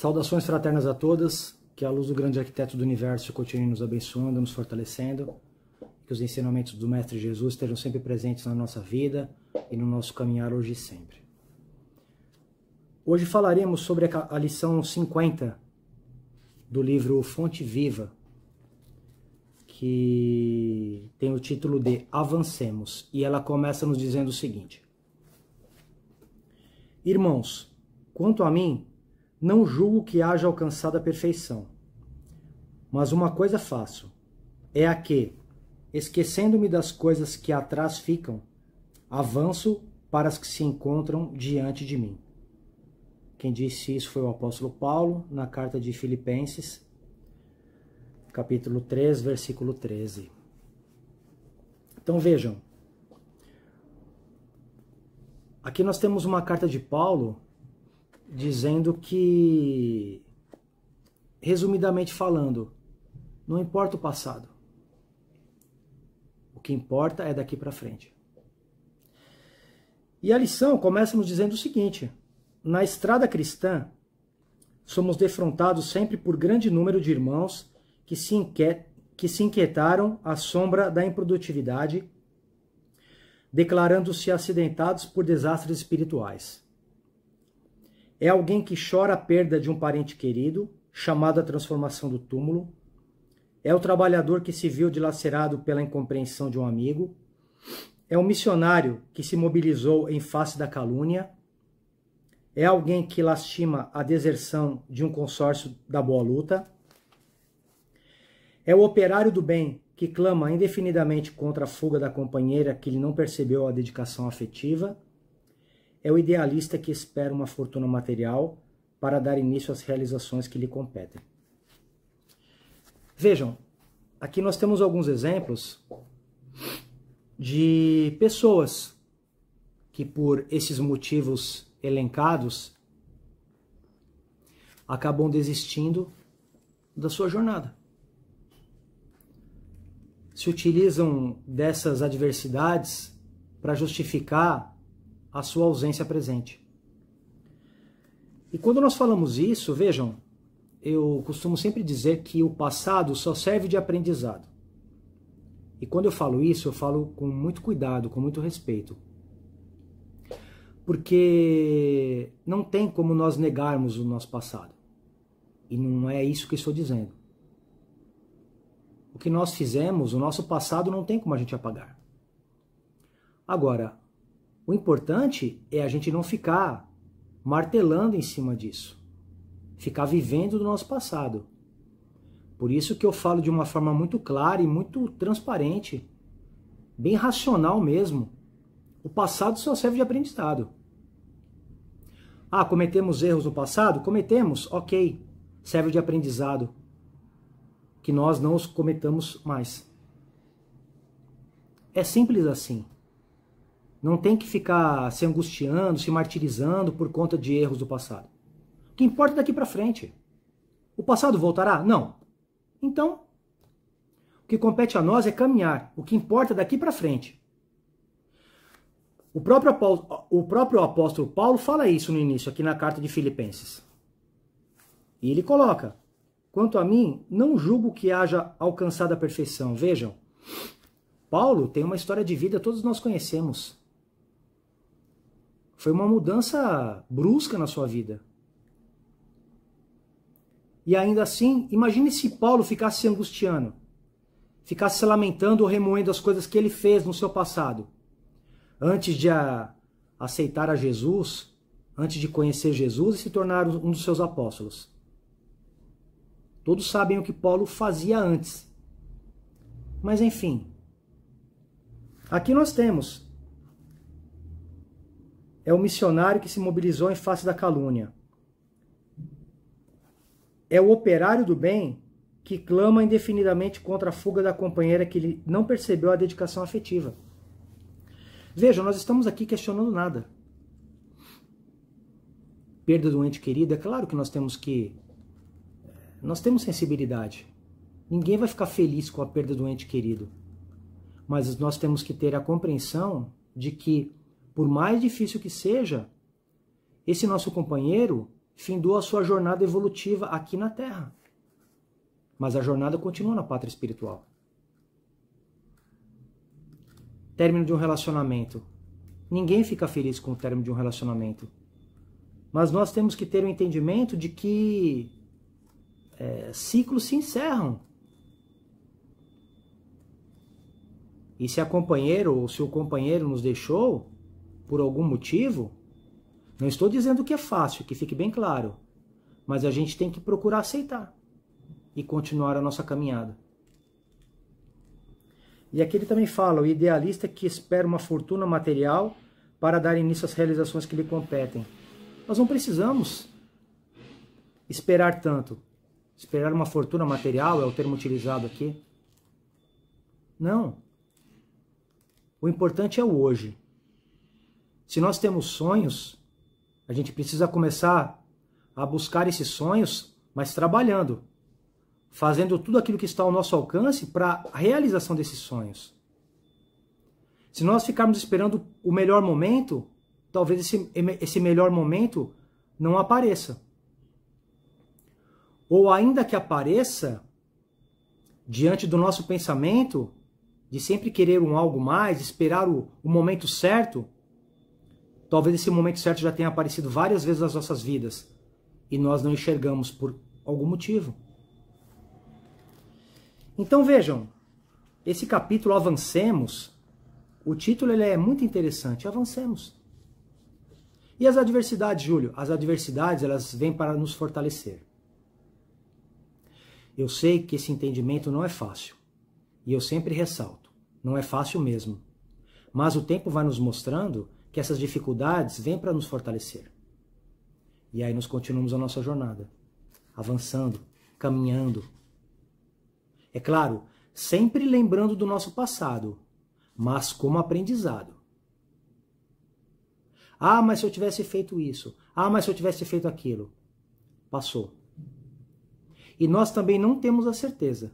Saudações fraternas a todas, que a luz do grande arquiteto do universo continue nos abençoando, nos fortalecendo, que os ensinamentos do Mestre Jesus estejam sempre presentes na nossa vida e no nosso caminhar hoje e sempre. Hoje falaremos sobre a lição 50 do livro Fonte Viva, que tem o título de Avancemos, e ela começa nos dizendo o seguinte: Irmãos, quanto a mim, não julgo que haja alcançado a perfeição, mas uma coisa faço, é a que, esquecendo-me das coisas que atrás ficam, avanço para as que se encontram diante de mim. Quem disse isso foi o apóstolo Paulo, na carta de Filipenses, capítulo 3, versículo 13. Então vejam, aqui nós temos uma carta de Paulo dizendo que, resumidamente falando, não importa o passado. O que importa é daqui para frente. E a lição começa nos dizendo o seguinte: na estrada cristã, somos defrontados sempre por grande número de irmãos que se inquietaram à sombra da improdutividade, declarando-se acidentados por desastres espirituais. É alguém que chora a perda de um parente querido, chamado à transformação do túmulo. É o trabalhador que se viu dilacerado pela incompreensão de um amigo. É o missionário que se mobilizou em face da calúnia. É alguém que lastima a deserção de um consórcio da boa luta. É o operário do bem que clama indefinidamente contra a fuga da companheira que lhe não percebeu a dedicação afetiva. É o idealista que espera uma fortuna material para dar início às realizações que lhe competem. Vejam, aqui nós temos alguns exemplos de pessoas que, por esses motivos elencados, acabam desistindo da sua jornada. Se utilizam dessas adversidades para justificar a sua ausência presente. E quando nós falamos isso, vejam, eu costumo sempre dizer que o passado só serve de aprendizado. E quando eu falo isso, eu falo com muito cuidado, com muito respeito. Porque não tem como nós negarmos o nosso passado. E não é isso que eu estou dizendo. O que nós fizemos, o nosso passado, não tem como a gente apagar. Agora, o importante é a gente não ficar martelando em cima disso. Ficar vivendo do nosso passado. Por isso que eu falo de uma forma muito clara e muito transparente, bem racional mesmo. O passado só serve de aprendizado. Ah, cometemos erros no passado? Cometemos, ok. Serve de aprendizado. Que nós não os cometamos mais. É simples assim. Não tem que ficar se angustiando, se martirizando por conta de erros do passado. O que importa é daqui para frente. O passado voltará? Não. Então, o que compete a nós é caminhar. O que importa é daqui para frente. O próprio apóstolo Paulo fala isso no início, aqui na carta de Filipenses. E ele coloca: quanto a mim, não julgo que haja alcançado a perfeição. Vejam, Paulo tem uma história de vida, todos nós conhecemos. Foi uma mudança brusca na sua vida. E ainda assim, imagine se Paulo ficasse se angustiando, ficasse se lamentando ou remoendo as coisas que ele fez no seu passado, antes de aceitar a Jesus, antes de conhecer Jesus e se tornar um dos seus apóstolos. Todos sabem o que Paulo fazia antes. Mas enfim, aqui nós temos: é o missionário que se mobilizou em face da calúnia. É o operário do bem que clama indefinidamente contra a fuga da companheira que ele não percebeu a dedicação afetiva. Vejam, nós estamos aqui questionando nada. Perda do ente querido, é claro que nós temos sensibilidade. Ninguém vai ficar feliz com a perda do ente querido. Mas nós temos que ter a compreensão de que, por mais difícil que seja, esse nosso companheiro, findou a sua jornada evolutiva aqui na Terra. Mas a jornada continua na pátria espiritual. Término de um relacionamento. Ninguém fica feliz com o término de um relacionamento. Mas nós temos que ter o entendimento de que ciclos se encerram. E se a companheira ou se o companheiro nos deixou, por algum motivo, não estou dizendo que é fácil, que fique bem claro, mas a gente tem que procurar aceitar e continuar a nossa caminhada. E aqui ele também fala, o idealista que espera uma fortuna material para dar início às realizações que lhe competem. Nós não precisamos esperar tanto. Esperar uma fortuna material é o termo utilizado aqui. Não. O importante é o hoje. Se nós temos sonhos, a gente precisa começar a buscar esses sonhos, mas trabalhando, fazendo tudo aquilo que está ao nosso alcance para a realização desses sonhos. Se nós ficarmos esperando o melhor momento, talvez esse melhor momento não apareça. Ou ainda que apareça, diante do nosso pensamento, de sempre querer um algo mais, esperar o momento certo, talvez esse momento certo já tenha aparecido várias vezes nas nossas vidas e nós não enxergamos por algum motivo. Então vejam, esse capítulo Avancemos, o título ele é muito interessante, Avancemos. E as adversidades, Júlio? As adversidades elas vêm para nos fortalecer. Eu sei que esse entendimento não é fácil, e eu sempre ressalto, não é fácil mesmo. Mas o tempo vai nos mostrando que essas dificuldades vêm para nos fortalecer. E aí nós continuamos a nossa jornada, avançando, caminhando. É claro, sempre lembrando do nosso passado, mas como aprendizado. Ah, mas se eu tivesse feito isso. Ah, mas se eu tivesse feito aquilo. Passou. E nós também não temos a certeza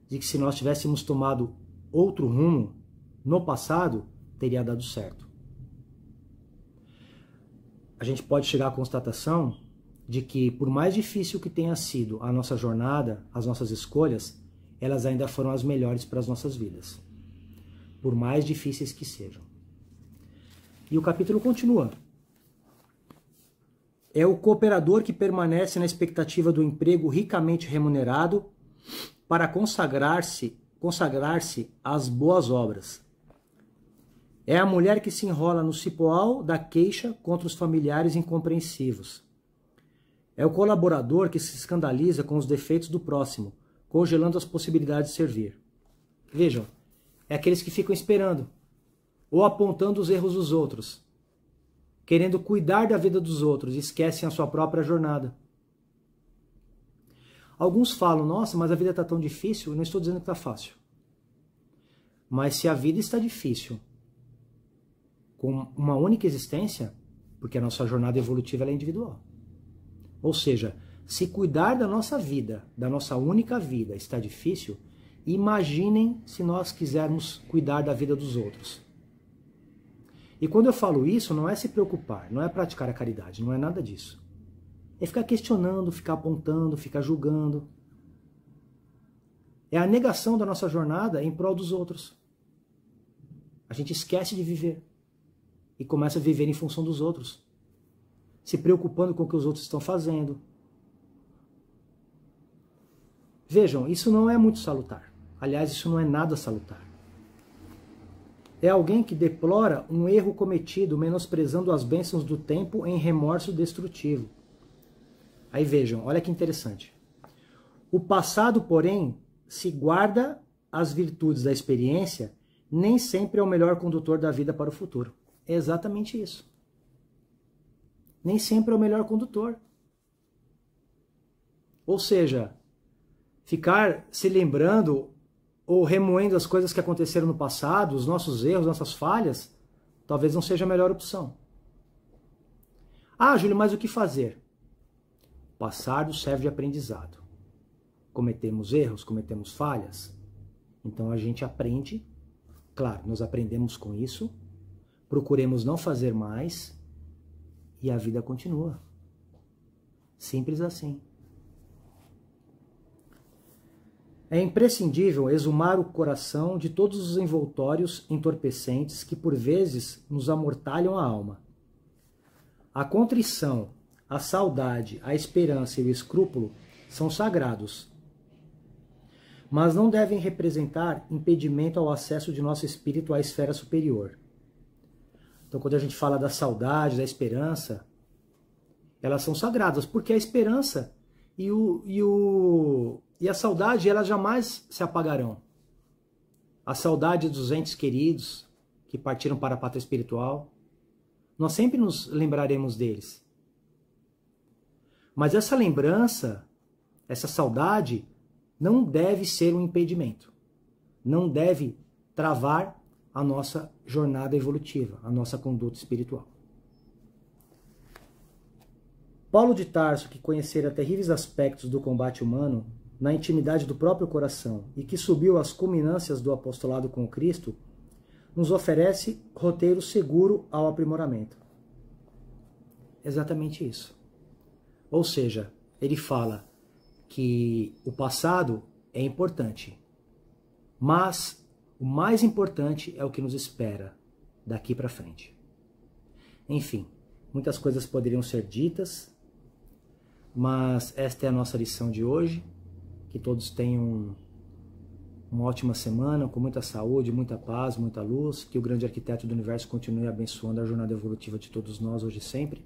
de que se nós tivéssemos tomado outro rumo no passado, teria dado certo. A gente pode chegar à constatação de que, por mais difícil que tenha sido a nossa jornada, as nossas escolhas, elas ainda foram as melhores para as nossas vidas. Por mais difíceis que sejam. E o capítulo continua. É o cooperador que permanece na expectativa do emprego ricamente remunerado para consagrar-se às boas obras. É a mulher que se enrola no cipoal da queixa contra os familiares incompreensivos. É o colaborador que se escandaliza com os defeitos do próximo, congelando as possibilidades de servir. Vejam, é aqueles que ficam esperando, ou apontando os erros dos outros, querendo cuidar da vida dos outros e esquecem a sua própria jornada. Alguns falam, nossa, mas a vida está tão difícil. Eu não estou dizendo que está fácil. Mas se a vida está difícil, com uma única existência, porque a nossa jornada evolutiva é individual. Ou seja, se cuidar da nossa vida, da nossa única vida, está difícil, imaginem se nós quisermos cuidar da vida dos outros. E quando eu falo isso, não é se preocupar, não é praticar a caridade, não é nada disso. É ficar questionando, ficar apontando, ficar julgando. É a negação da nossa jornada em prol dos outros. A gente esquece de viver e começa a viver em função dos outros, se preocupando com o que os outros estão fazendo. Vejam, isso não é muito salutar. Aliás, isso não é nada salutar. É alguém que deplora um erro cometido, menosprezando as bênçãos do tempo em remorso destrutivo. Aí vejam, olha que interessante. O passado, porém, se guarda as virtudes da experiência, nem sempre é o melhor condutor da vida para o futuro. É exatamente isso. Nem sempre é o melhor condutor. Ou seja, ficar se lembrando ou remoendo as coisas que aconteceram no passado, os nossos erros, nossas falhas, talvez não seja a melhor opção. Ah, Júlio, mas o que fazer? O passado serve de aprendizado. Cometemos erros, cometemos falhas, então a gente aprende, claro, nós aprendemos com isso, procuremos não fazer mais e a vida continua. Simples assim. É imprescindível exumar o coração de todos os envoltórios entorpecentes que por vezes nos amortalham a alma. A contrição, a saudade, a esperança e o escrúpulo são sagrados, mas não devem representar impedimento ao acesso de nosso espírito à esfera superior. Então, quando a gente fala da saudade, da esperança, elas são sagradas, porque a esperança e a saudade, elas jamais se apagarão. A saudade dos entes queridos que partiram para a pátria espiritual, nós sempre nos lembraremos deles. Mas essa lembrança, essa saudade, não deve ser um impedimento. Não deve travar a nossa jornada evolutiva, a nossa conduta espiritual. Paulo de Tarso, que conhecera terríveis aspectos do combate humano na intimidade do próprio coração e que subiu às culminâncias do apostolado com Cristo, nos oferece roteiro seguro ao aprimoramento. Exatamente isso. Ou seja, ele fala que o passado é importante, mas o mais importante é o que nos espera daqui para frente. Enfim, muitas coisas poderiam ser ditas, mas esta é a nossa lição de hoje. Que todos tenham uma ótima semana, com muita saúde, muita paz, muita luz. Que o grande arquiteto do universo continue abençoando a jornada evolutiva de todos nós hoje e sempre.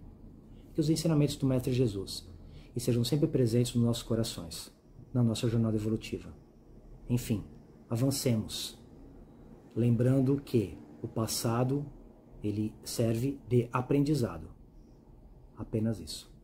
Que os ensinamentos do Mestre Jesus e sejam sempre presentes nos nossos corações, na nossa jornada evolutiva. Enfim, avancemos. Lembrando que o passado, ele serve de aprendizado. Apenas isso.